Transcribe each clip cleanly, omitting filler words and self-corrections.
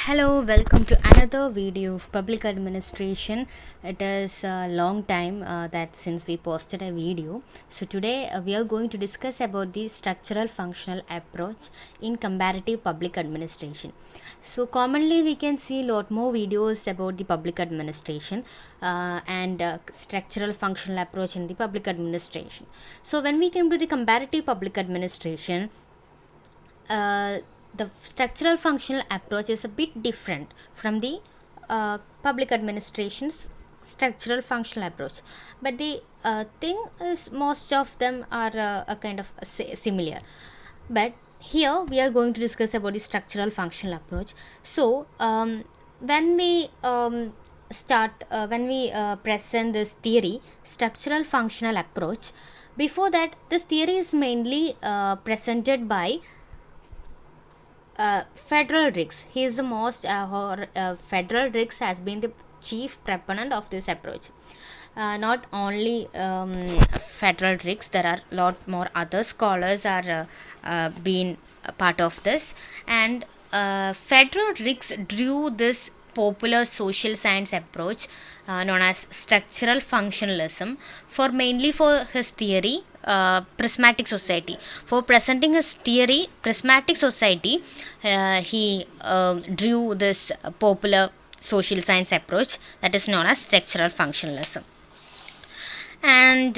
Hello, welcome to another video of public administration. It is a long time that since we posted a video. So today we are going to discuss about the structural functional approach in comparative public administration. So commonly we can see a lot more videos about the public administration and structural functional approach in the public administration. So when we came to the comparative public administration, the structural functional approach is a bit different from the public administration's structural functional approach, but the thing is most of them are a kind of similar. But here we are going to discuss about the structural functional approach. So when we present this theory, structural functional approach, before that this theory is mainly presented by Federal Riggs. He is the most Federal Riggs has been the chief proponent of this approach. Not only Federal Riggs, there are a lot more other scholars are been a part of this, and Federal Riggs drew this popular social science approach known as structural functionalism mainly for his theory prismatic society. For presenting his theory prismatic society, he drew this popular social science approach that is known as structural functionalism. And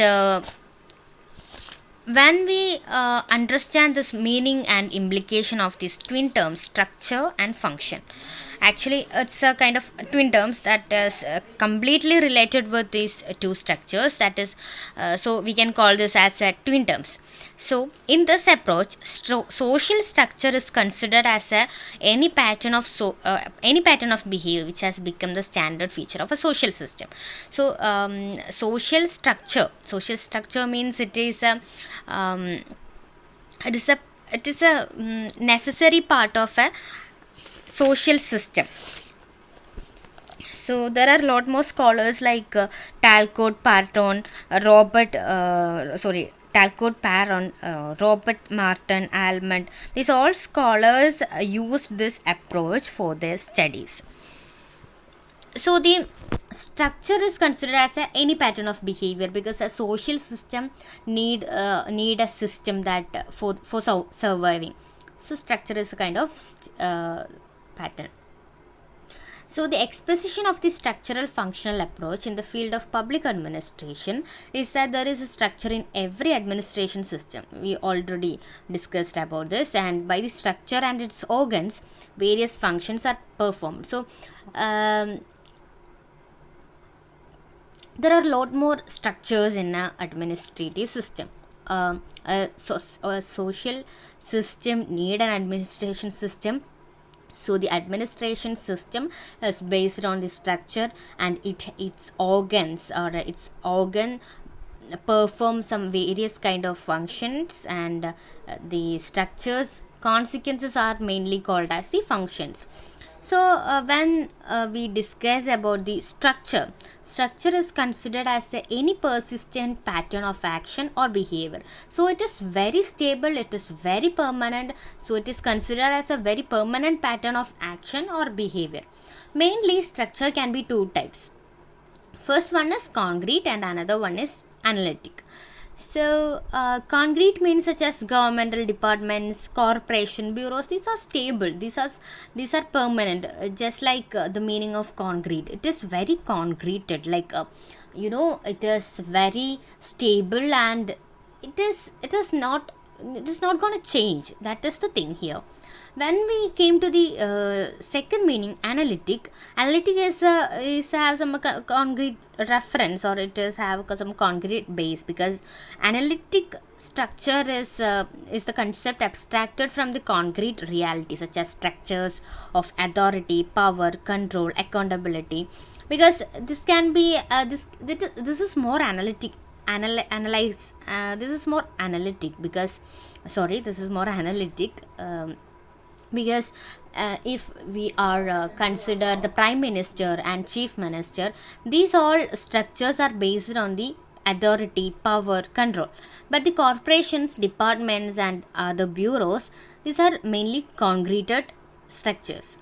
when we understand this meaning and implication of these twin terms, structure and function, actually it's a kind of twin terms that is completely related with these two structures, that is so we can call this as a twin terms. So in this approach, social structure is considered as any pattern of behavior which has become the standard feature of a social system. So social structure means it is a necessary part of a social system. So there are a lot more scholars like Talcott, Parton, Robert Martin, Almond. These all scholars used this approach for their studies. So the structure is considered as any pattern of behavior, because a social system need a system that for surviving. So structure is a kind of pattern. So the exposition of the structural functional approach in the field of public administration is that there is a structure in every administration system. We already discussed about this, and by the structure and its organs, various functions are performed. So there are a lot more structures in an administrative system. A social system need an administration system. So the administration system is based on the structure, and its organs perform some various kind of functions, and the structures consequences are mainly called as the functions. So when we discuss about the structure is considered as any persistent pattern of action or behavior. So it is very stable, it is very permanent. So it is considered as a very permanent pattern of action or behavior. Mainly structure can be two types. First one is concrete and another one is analytic. So concrete means such as governmental departments, corporation, bureaus. These are stable. These are permanent. Just like the meaning of concrete, it is very concreted. Like it is very stable, and it is not going to change. That is the thing here. When we came to the second meaning, analytic is have some concrete reference, or it is have some concrete base, because analytic structure is the concept abstracted from the concrete reality, such as structures of authority, power, control, accountability. Because this can be this is more analytic. This is more analytic because because if we are consider the prime minister and chief minister, these all structures are based on the authority, power, control. But the corporations, departments and the bureaus, these are mainly concreted structures.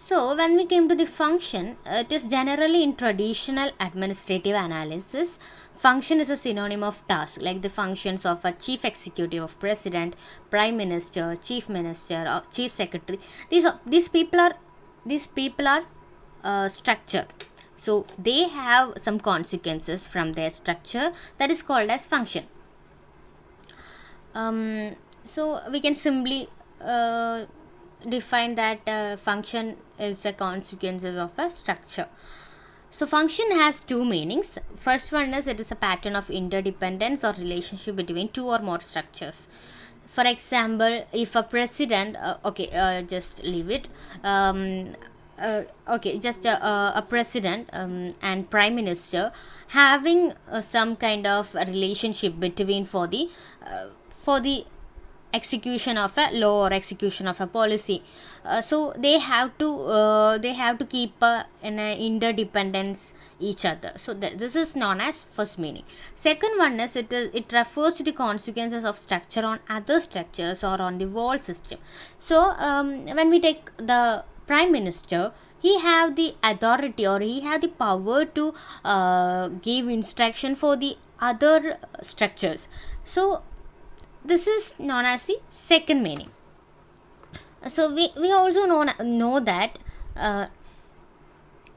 So, when we came to the function, it is generally in traditional administrative analysis. Function is a synonym of task, like the functions of a chief executive of president, prime minister, chief minister, or chief secretary. These people are structured. So they have some consequences from their structure that is called as function. So we can simply define that function is a consequences of a structure. So function has two meanings. First one is it is a pattern of interdependence or relationship between two or more structures. For example, if a president, just leave it. Just a president and prime minister having some kind of a relationship between for the execution of a law or execution of a policy. So they have to keep in a interdependence each other. So this is known as first meaning. Second one is it refers to the consequences of structure on other structures or on the whole system. So when we take the prime minister, he have the authority or he have the power to give instruction for the other structures. So this is known as the second meaning. So we also know that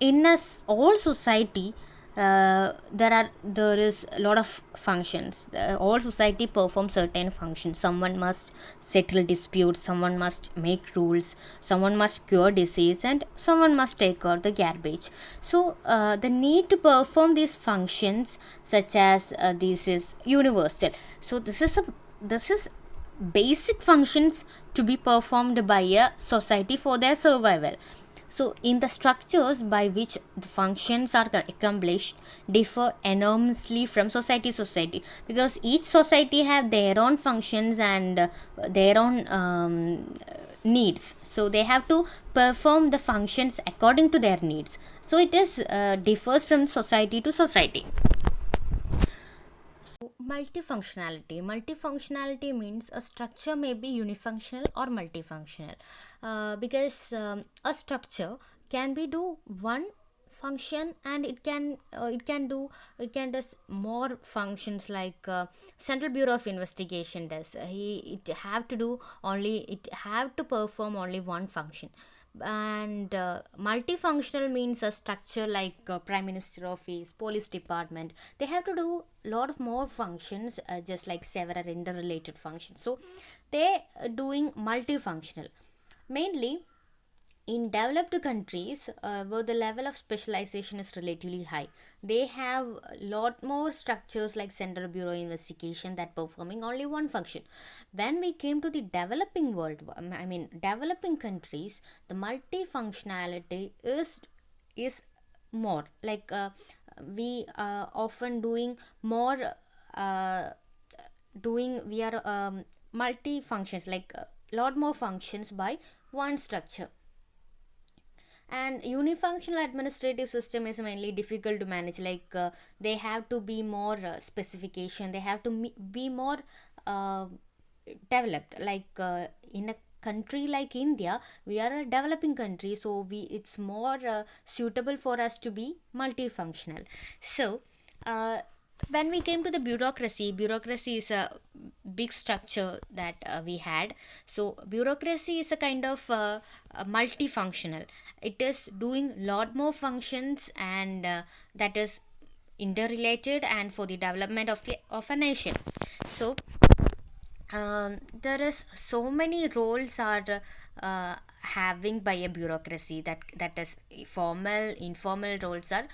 in all society there is a lot of functions. All society performs certain functions. Someone must settle disputes, someone must make rules, someone must cure disease, and someone must take out the garbage. So the need to perform these functions such as this is universal. So this is basic functions to be performed by a society for their survival. So in the structures by which the functions are accomplished differ enormously from society to society, because each society have their own functions and their own needs. So they have to perform the functions according to their needs. So it is differs from society to society. So multifunctionality means a structure may be unifunctional or multifunctional, because a structure can be do one function and it can do more functions, like Central Bureau of Investigation does. It have to perform only one function. And multifunctional means a structure like prime minister office, police department. They have to do a lot of more functions, just like several interrelated functions. So they doing multifunctional. Mainly in developed countries where the level of specialization is relatively high, they have a lot more structures like Central Bureau Investigation that performing only one function. When we came to the developing world, developing countries, the multifunctionality is more like we often doing more doing we are multi functions, like a lot more functions by one structure. And unifunctional administrative system is mainly difficult to manage, like they have to be more specification, they have to be more uh, developed, like in a country like India, we are a developing country, so we it's more suitable for us to be multifunctional. So uh, when we came to the bureaucracy is a big structure that we had. So bureaucracy is a kind of multifunctional. It is doing lot more functions, and that is interrelated and for the development of a nation. So there is so many roles are having by a bureaucracy, that is formal informal roles are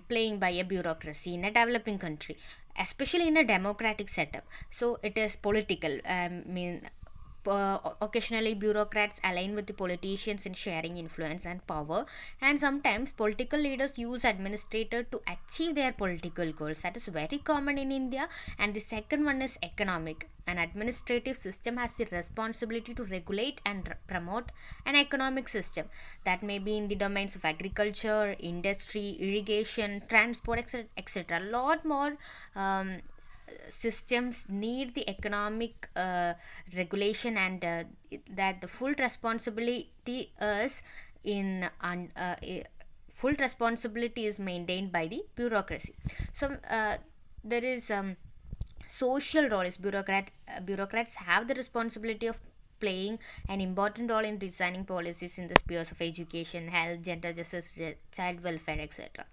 playing by a bureaucracy in a developing country, especially in a democratic setup. So it is political. Occasionally bureaucrats align with the politicians in sharing influence and power, and sometimes political leaders use administrator to achieve their political goals. That is very common in India. And the second one is economic. An administrative system has the responsibility to regulate and promote an economic system that may be in the domains of agriculture, industry, irrigation, transport, etc. A lot more systems need the economic regulation, and that the full responsibility is in full responsibility is maintained by the bureaucracy. So there is social role is bureaucrats have the responsibility of playing an important role in designing policies in the spheres of education, health, gender justice, child welfare, etc.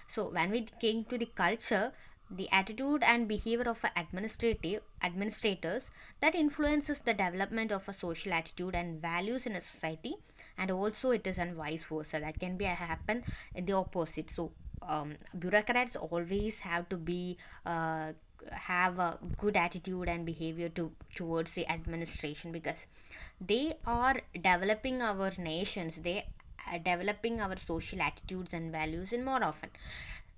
So when we came to the culture, the attitude and behavior of administrative administrators that influences the development of a social attitude and values in a society, and also it is and vice versa, that can be happen in the opposite. So bureaucrats always have to be have a good attitude and behavior towards the administration, because they are developing our nations, they are developing our social attitudes and values in more often.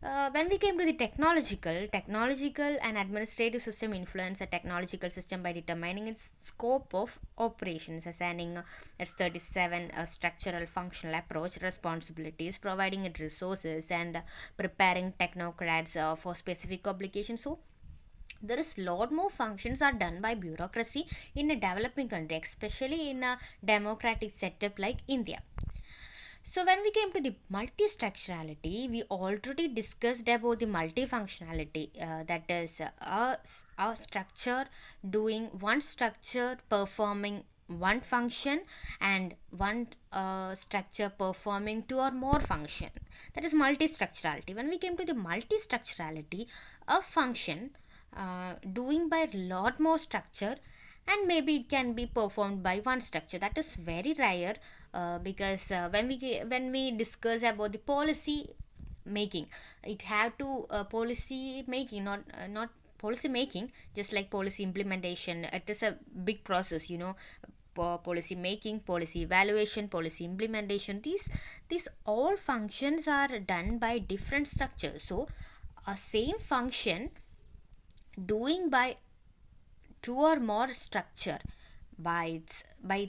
When we came to the technological and administrative system influence a technological system by determining its scope of operations, assigning its 37 structural functional approach responsibilities, providing it resources, and preparing technocrats for specific obligations. So there is lot more functions are done by bureaucracy in a developing country, especially in a democratic setup like India. So when we came to the multi-structurality, we already discussed about the multifunctionality. That is a structure doing one structure performing one function, and one structure performing two or more function. That is multi-structurality. When we came to the multi-structurality, a function doing by lot more structure, and maybe it can be performed by one structure, that is very rare. Because when we discuss about the policy making, it have to policy making, not policy making, just like policy implementation, it is a big process, policy making, policy evaluation, policy implementation, these all functions are done by different structures. So a same function doing by two or more structure by its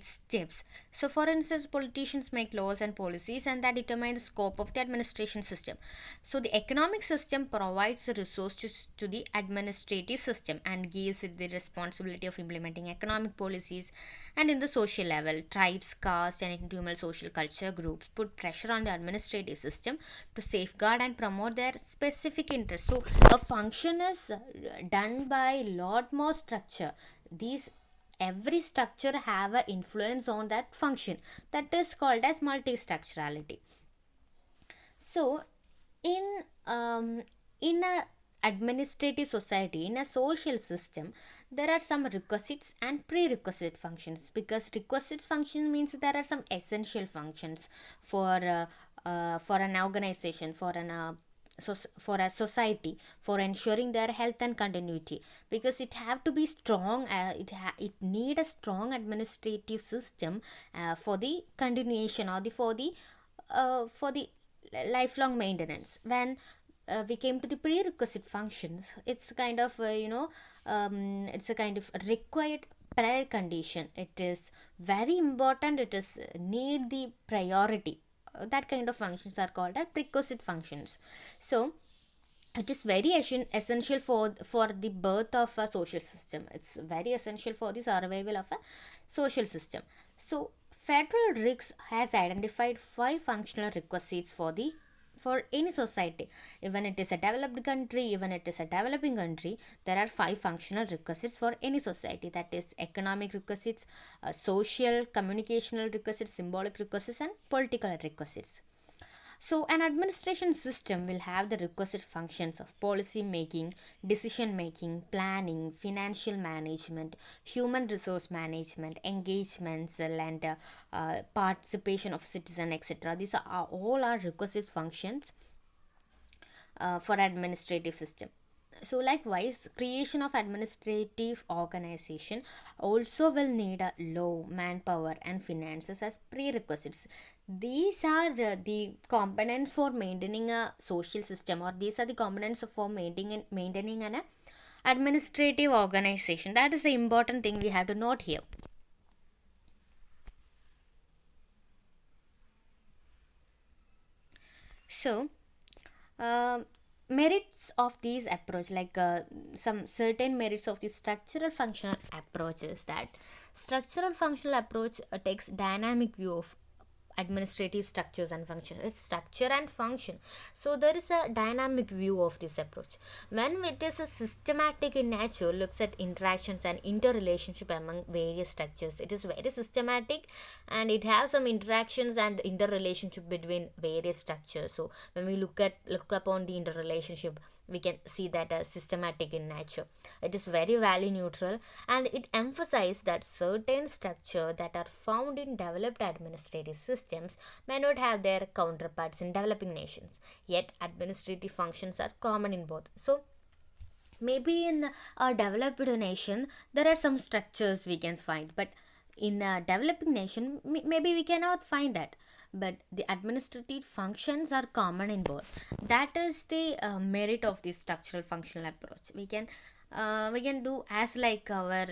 steps. So for instance, politicians make laws and policies, and that determine the scope of the administration system. So the economic system provides the resources to the administrative system and gives it the responsibility of implementing economic policies. And in the social level, tribes, caste, and individual social culture groups put pressure on the administrative system to safeguard and promote their specific interests. So a function is done by lot more structure. These every structure have an influence on that function, that is called as multi-structurality. So in in a administrative society, in a social system, there are some requisites and prerequisite functions, because requisite function means there are some essential functions for an organization, for a society, for ensuring their health and continuity, because it have to be strong. It need a strong administrative system for the continuation, or for the lifelong maintenance. When we came to the prerequisite functions, it's kind of it's a kind of required prior condition. It is very important, it is need the priority. That kind of functions are called as prerequisite functions. So it is very essential for the birth of a social system. It's very essential for the survival of a social system. So federal rigs has identified five functional requisites for any society. Even it is a developed country, even it is a developing country, there are five functional requisites for any society. That is economic requisites, social communicational requisites, symbolic requisites, and political requisites. So, an administration system will have the requisite functions of policy making, decision making, planning, financial management, human resource management, engagement, and participation of citizen, etc. These are all are requisite functions for administrative system. So likewise, creation of administrative organization also will need a law, manpower, and finances as prerequisites. These are the components for maintaining a social system, or these are the components for maintaining an administrative organization. That is the important thing we have to note here. So uh, merits of these approach, like some certain merits of the structural functional approach is that structural functional approach takes dynamic view of administrative structures and functions. It's structure and function. So there is a dynamic view of this approach. When it is a systematic in nature, looks at interactions and interrelationship among various structures. It is very systematic and it has some interactions and interrelationship between various structures. So when we look upon the interrelationship, we can see that as systematic in nature. It is very value neutral, and it emphasizes that certain structure that are found in developed administrative systems may not have their counterparts in developing nations, yet administrative functions are common in both. So maybe in a developed nation there are some structures we can find, but in a developing nation maybe we cannot find that, but the administrative functions are common in both. That is the merit of this structural functional approach. We can do as like our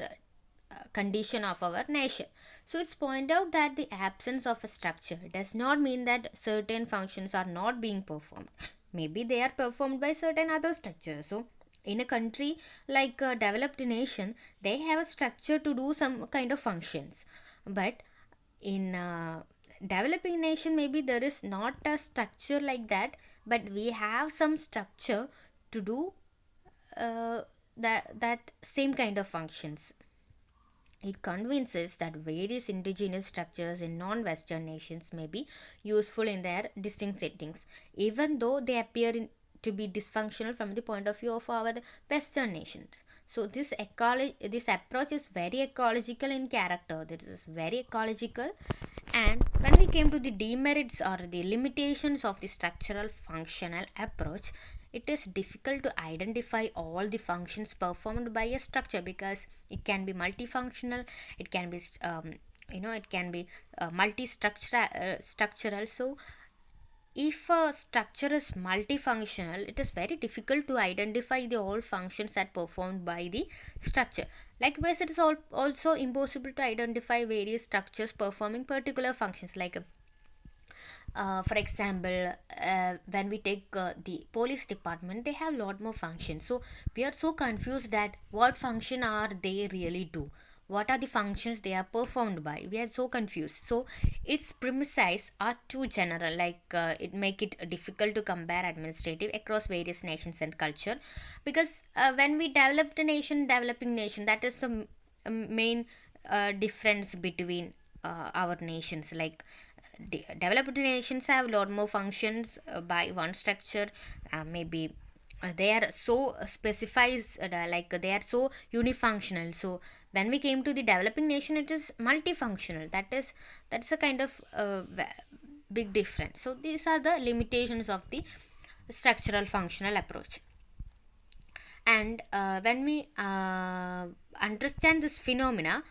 condition of our nation. So it's point out that the absence of a structure does not mean that certain functions are not being performed. Maybe they are performed by certain other structures. So in a country like a developed nation, they have a structure to do some kind of functions, but in a developing nation maybe there is not a structure like that, but we have some structure to do that same kind of functions. It convinces that various indigenous structures in non Western nations may be useful in their distinct settings, even though they appear to be dysfunctional from the point of view of our Western nations. So, this approach is very ecological in character. This is very ecological. And when we came to the demerits or the limitations of the structural functional approach, it is difficult to identify all the functions performed by a structure, because it can be multifunctional, it can be it can be multi-structural. So if a structure is multifunctional, it is very difficult to identify the all functions that performed by the structure. Likewise, it is also impossible to identify various structures performing particular functions. Like for example, when we take the police department, they have a lot more functions. So we are so confused that what function are they really do, what are the functions they are performed by. We are so confused. So its premises are too general, like it make it difficult to compare administrative across various nations and culture, because when we developed a nation, developing nation, that is the main difference between our nations. Like developed nations have a lot more functions by one structure. Maybe they are so specified, like they are so unifunctional. So when we came to the developing nation, it is multifunctional. That's a kind of big difference. So these are the limitations of the structural functional approach. And when we understand this phenomena,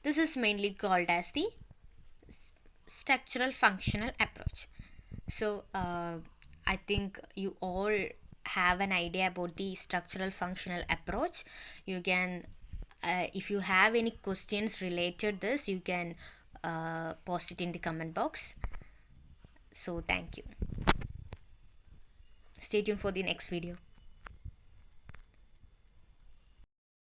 this is mainly called as the structural functional approach. So I think you all have an idea about the structural functional approach. You can if you have any questions related this, you can post it in the comment box. So thank you. Stay tuned for the next video.